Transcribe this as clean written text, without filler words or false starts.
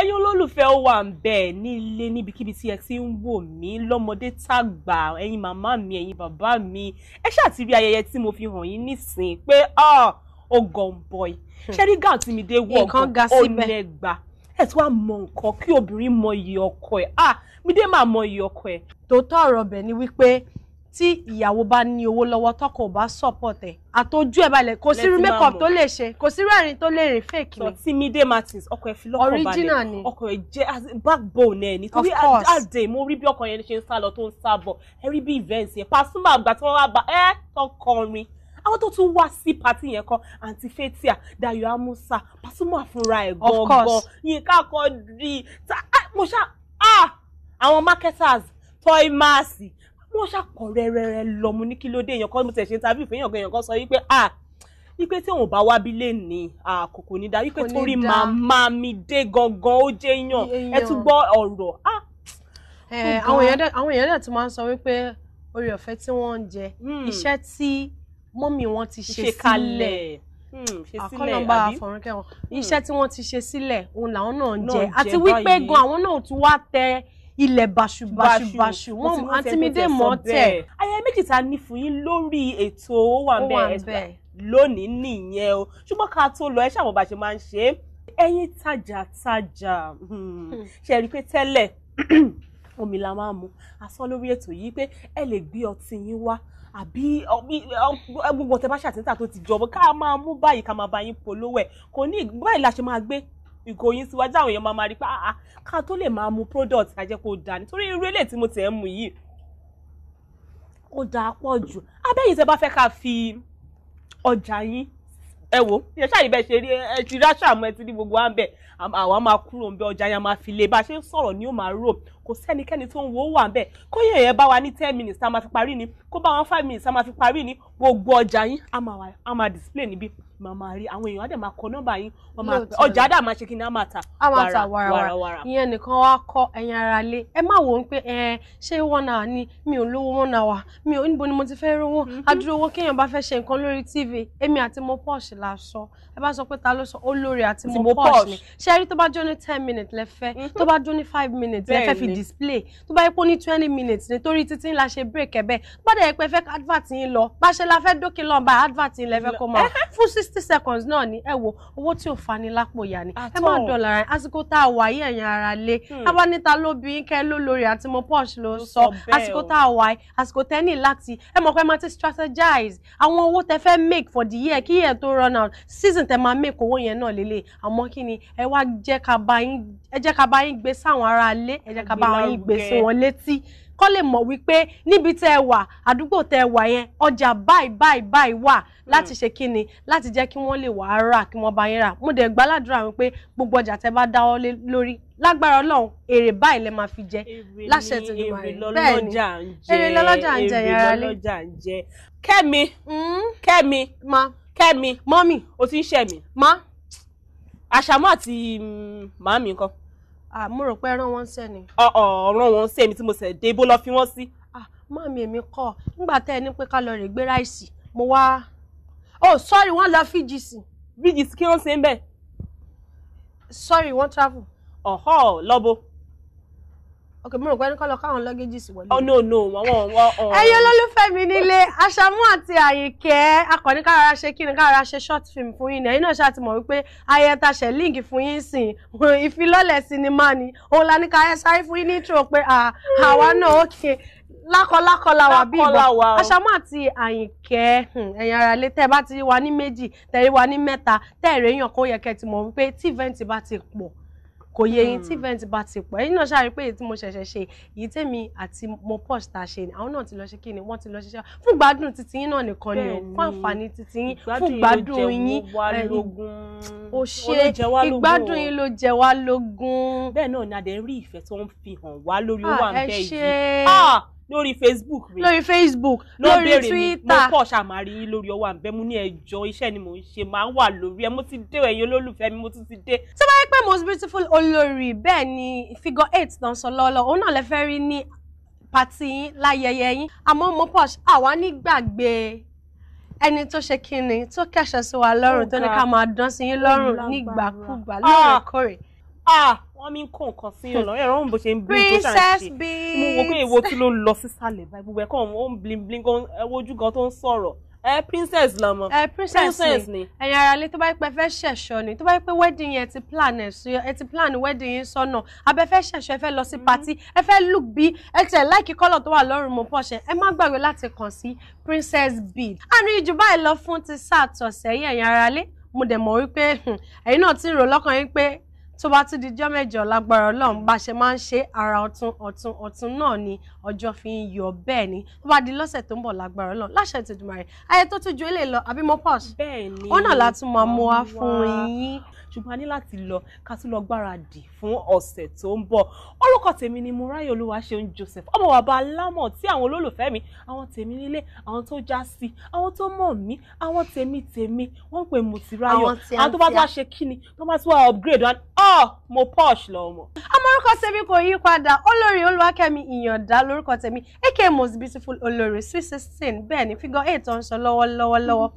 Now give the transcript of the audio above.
ẹ̀yin olólùfẹ́ ó wà ńbẹ̀ nílé níbikíbi tí ẹ ti ń wò mí lọ́mọdé tàgbà ẹ̀yin màmá mi ẹ̀yin bàbá mi ẹ ṣáà ti rí ayẹyẹ tí mo fi hàn yín nísìn pé ó gọ̀ǹbọ̀ì ṣẹ́rí gàn tí mi dé wọ̀ gan ó nẹ́gbà ẹ tí wàá mọ nǹkan kí obìnrin mọ iye ọkọ ẹ̀ mi dé máa mọ iye ọkọ ẹ̀. tòótọ́ ọ̀rọ̀ bẹ̀ ni wípé tí ìyàwó bá ní owó lọ́wọ́ tọkọ ò bá support ẹ̀ àtọ́jú ẹ̀ balẹ̀ kò sí makeup tó lè ṣe kò sí rẹ́rìn tó lè rìn fake ni. tí mi dé Martins ọkọ ẹ̀ fi lọ́kàn balẹ̀ original ni ọkọ ẹ̀ jẹ́ backbone ẹ̀ nítorí àdè mo rí bí ọkọ yẹn ṣe ń sá lọ tó ń sá bọ̀ ẹ rí bí events yẹn Pasuma àgbà tí wọ́n wá bá tọkọrin àwọn tó tún wá sí party yẹn kan Aunty Fathia Dayo Amusa Pasuma fúnra ẹ̀ gangan Yinka Quadri mo ṣá àwọn marketers toy mass wọ́n ṣàkọ rẹ́rẹ́rẹ́ lọ mo ní kí ló dé èèyàn kan mo tẹ̀ ṣe interview fún èèyàn kan sọ wípé wípé tí òun bá wá bí lè ní àkókò ní dá wípé torí màmá mi dé gangan ó jẹ́ yàn ẹ tún gbọ́ ọ̀rọ̀. àwọn èèyàn dẹ̀ tún máa ń sọ wípé oore ọ̀fẹ́ tí wọ́n ń jẹ iṣẹ́ tí mọ́mì wọn ti ṣe sílẹ̀ àkọlọ́mbà àfọ̀rúnkẹ́ wọn iṣẹ́ tí wọ́n ti ṣe sílẹ̀ òun làwọn náà ń jẹ àti wípé gan àwọn náà tún wá tẹ ilẹ̀ báṣubàṣu wọn àti mi dé mọ́ tẹ̀. ayẹyẹ méjì tá a ní fún yín lórí ètò ó wà ńbẹ̀ lónìí nìyẹn o ṣùgbọ́n ká tó lọ ẹ ṣàmọ̀ bá ṣe máa ń ṣe é ẹ̀yin tajà ṣe rí i pé tẹ́lẹ̀ omi la máa mu asán lórí ètò yìí pé ẹ lè gbé ọtí yín wá àbí gbogbo tẹ bá ṣàtúntà tó ti jọ̀bọ̀ ká máa mú báyìí ká máa bá yín polówó ẹ̀ kò ní báyìí la ṣe máa gbé ìgòyìn síwájú àwọn èèyàn máa rí pé ká tó lè máa mu product ká jẹ́ kó dáa nítorí irú eléyìí tí mo tẹ̀ ń mu yìí ó dáa pọ̀ jù abẹ́yìn tẹ bá fẹ́ ká fi ọjà yín ẹ wò ẹ ṣáà ibẹ̀ ṣe rí ẹ ti rí àṣàmù ẹ ti rí gbogbo wa ń bẹ̀ àwa máa kúrò ń bẹ ọjà yẹn máa fi lè bá a ṣe ń sọ̀rọ̀ ni ó máa rò kò sẹ́nikẹ́ni tó ń wo wà ń bẹ̀ kó yẹn bá wa ní 10 minutes tá a máa fi parí ni kó bá wọn 5 minutes tá a máa fi parí ni gbogbo ọjà yín a máa display níbí màmá rí àwọn èèyàn á dẹ̀ máa kọ nọ́mbà yín wọ́n máa pẹ́ ọjà dà máa ṣe kí ni á máa ta wàràwàrà ìyẹn nìkan wá kọ́ ẹ̀yin ara lé ẹ má wò ó pé ṣé 1 hour ni mi ò lówó 1 hour mi ò níbo ni mo ti fẹ́ rówó adúró owó kéèyàn bá fẹ́ ṣe nǹkan lórí TV èmi àti mo posh la sọ ẹ bá sọ pé ta ló sọ olórí àti mo posh ni ṣe rí tó bá jó ní 10 minutes lẹ́fẹ́ tó bá jó ní 5 minutes lẹ́fẹ́ fi display tó bá yẹ pé ní 20 minutes nítorí títí ńlá ṣe break ẹ̀bẹ̀ bá dẹ̀ yẹ pé fẹ́ advert yín lọ bá ṣe la fẹ́ dókè lọ́nba advert yín lẹ́fẹ́ kó máa fún 60 seconds náà ni ẹ wo owó tí ò fani lápò yá ni ẹ má dọ̀là rẹ̀ àsìkò tá a wà yí ẹ̀yin ara lé abánita ló bí kẹ́ ló lórí àti mo posh ló sọ àsìkò tá a wà yí àsìkò tẹ́ ní láti ẹ mọ̀ pé ẹ máa ti strategize àwọn owó tẹ́ fẹ́ make for the year kí year tó run out season tẹ́ máa make owó yẹn náà lélẹ̀ àmọ́ kí ni ẹ wá jẹ́ ká bá yín gbé sáwọn ará lé ẹ jẹ́ ká bá yín gbé sí wọn létí kọ́ lè mọ̀ wípé níbi tẹ́ ẹ wà àdúgbò tẹ́ ẹ wà yẹn ọjà báyìí wà láti ṣe kíni láti jẹ́ kí wọ́n lè wà á rà kí wọ́n bá yín rà mo dẹ̀ gbàládùra wípé gbogbo ọjà tẹ́ bá dáwọ́ lé lórí lágbára Ọlọ́run èrè báyìí lẹ máa fi jẹ láṣẹ tí mo máa rí bẹ́ẹ̀ ni èrè lọ́lọ́jà ń jẹ yàrá lé. Kẹ́mi Kẹ́mi mọ́mì o ti ń ṣẹ̀ mí àṣàmọ́ àti màámi nǹkan. Mo rò pé ẹran wọn ṣẹ́ ni. ọ̀ràn wọn ṣẹ́ mi tí mo ṣẹ̀ dé bó lọ fi wọ́n sí. Màámi èmi kọ́ nígbà tẹ́ ẹ ní pé ká lọ rè gbé ráìsì mo wá sorry wọ́n lọ VGC. VGC kí wọ́n ṣe ń bẹ̀. Sorry wọ́n travel. Lọ́bọ̀. Ok mo rò pé ẹni kọ́ lọ káwọn lọ́gẹ́jì sí wọlé. No ẹ̀yin olólùfẹ́ mi nílé Àṣàmú àti Àyìnkẹ́ akọni kára ṣe kí ni kára ṣe short film fún yín ẹ̀yin náà ṣáà ti mọ̀ wípé ayẹta ṣe líǹkì fún yín sìn ìfilọ́lẹ̀ sinimá ni òun la ní ká ẹ sáré fún yín ní ìtúrò pé àwa náà ókè lákọlákọ la wà bí ìbọn Àṣàmú àti Àyìnkẹ́ ẹ̀yin ara lé tẹ́ bá ti wà ní méjì tẹ́ wà ní mẹ́ta tẹ́ ẹ̀rẹ́ èèyàn kó yẹ kẹ́ ti mọ̀ wípé tí event bá ti pọ̀ kò yẹ yín tí event bá ti pọ̀ ẹ̀yin náà ṣàrí pé èyí tí mo ṣẹ̀ṣẹ̀ ṣe èyí tèmi àti mo posh ta ṣe ni àwọn náà ti lọ ṣe kí ni wọ́n ti lọ ṣiṣẹ́ fún gbádùn títí yín náà nìkan ni o fún àǹfààní títí yín fún gbádùn yín ó ṣe ìgbádùn yín ló jẹ wá lógún. bẹ́ẹ̀ náà ni a dẹ̀ rí ìfẹ́ tó ń fi hàn wá lórí ó wà ń bẹ́ yìí lórí Facebook lórí Twitter mo pọ̀ ṣàmárì yín lórí ọwọ́ àǹbẹ́ mú ní ẹjọ́ iṣẹ́ ni mò ń ṣe máa ń wà lórí ẹ mo ti dé ẹ̀yin olólùfẹ́ mi mo tún ti dé. tó bá yẹ pé most beautiful olórí bẹ́ẹ̀ ni figure 8 náà sọ lọ́lọ́ òun náà lè fẹ́ rí ní pàtì yín láyẹyẹ yín àmọ́ mo pọ̀ àwa nígbàgbé ẹni tó ṣe kíni tó kẹ̀ṣẹ̀ sí wa lọ́rùn tó ní ká máa dán sí yín lọ́rùn nígbàkúgbà lóòrèkóòrè. wọ́n mi ń kó nǹkan sí yàn lọ́rùn ẹ̀rọ bó ṣe ń blink tó ṣàǹṣe mo wò pé èwo tí ló ń lọ sísàlẹ̀ báyìí gbogbo ẹ̀kọ́ ó ń blink ojú gan tó ń sọ̀rọ̀ princess lọmọ princess ni ẹ̀yin ará ilé tó bá pẹ́ fẹ́ ṣẹ̀ṣọ́ ni tó bá pẹ́ wedding yẹn ti plan wedding yín sọ́nà abẹ́ fẹ́ ṣẹ̀ṣọ́ ẹ fẹ́ lọ sí party ẹ fẹ́ look bí ẹ tẹ̀ láìkí kọ́lọ̀ tó wà lọ́rùn mo pọ̀ṣẹ̀ ẹ má gbàgbé láti kàn sí princess bead. àní ìjù báyìí lọ fún ti sáà tọ̀sẹ̀ yìí ẹ̀yin ará ilé mo dẹ̀ mọ̀ wípé ẹ̀yin náà ti ń rò lọ́kàn yín pé tó bá tún di ọjọ́ mẹ́jọ lágbára Ọlọ́run bá ṣe máa ń ṣe ara ọ̀tun náà ni ọjọ́ fi ń yọ bẹ́ẹ̀ ni tó bá di lọ́sẹ̀ tó ń bọ̀ lágbára Ọlọ́run láṣẹ Èdùmàrè ayé tó tún ju eléyìí lọ àbí mo pọ̀ bẹ́ẹ̀ ni ó náà látún máa mú wá fún yín ṣùgbọ́n a ní láti lọ ká tún lọ gbáradì fún ọ̀sẹ̀ tó ń bọ̀. Orúkọ tèmi ni Morayo Olúwaṣeun Joseph ọmọ bàbá alámọ̀ tí àwọn olólùfẹ́ mi àwọn tèmi nílé àwọn tó já sí àwọn tó mọ̀ mí àwọn tèmi wọ́n pè mo ti ráyọ̀ àwọn tó bá tó wá ṣe kíni tó bá tó wá upgrade wọn mo posh lọ mọ̀. àmọ́ orúkọ tèmi kò yí padà olórí Olúwakẹ́mi Ìyàndá lórúkọ tèmi aka most beautiful olórí sweet 16 bẹ́ẹ̀ ni figure 8 tó ń sọ lọ́wọ́lọ́wọ́.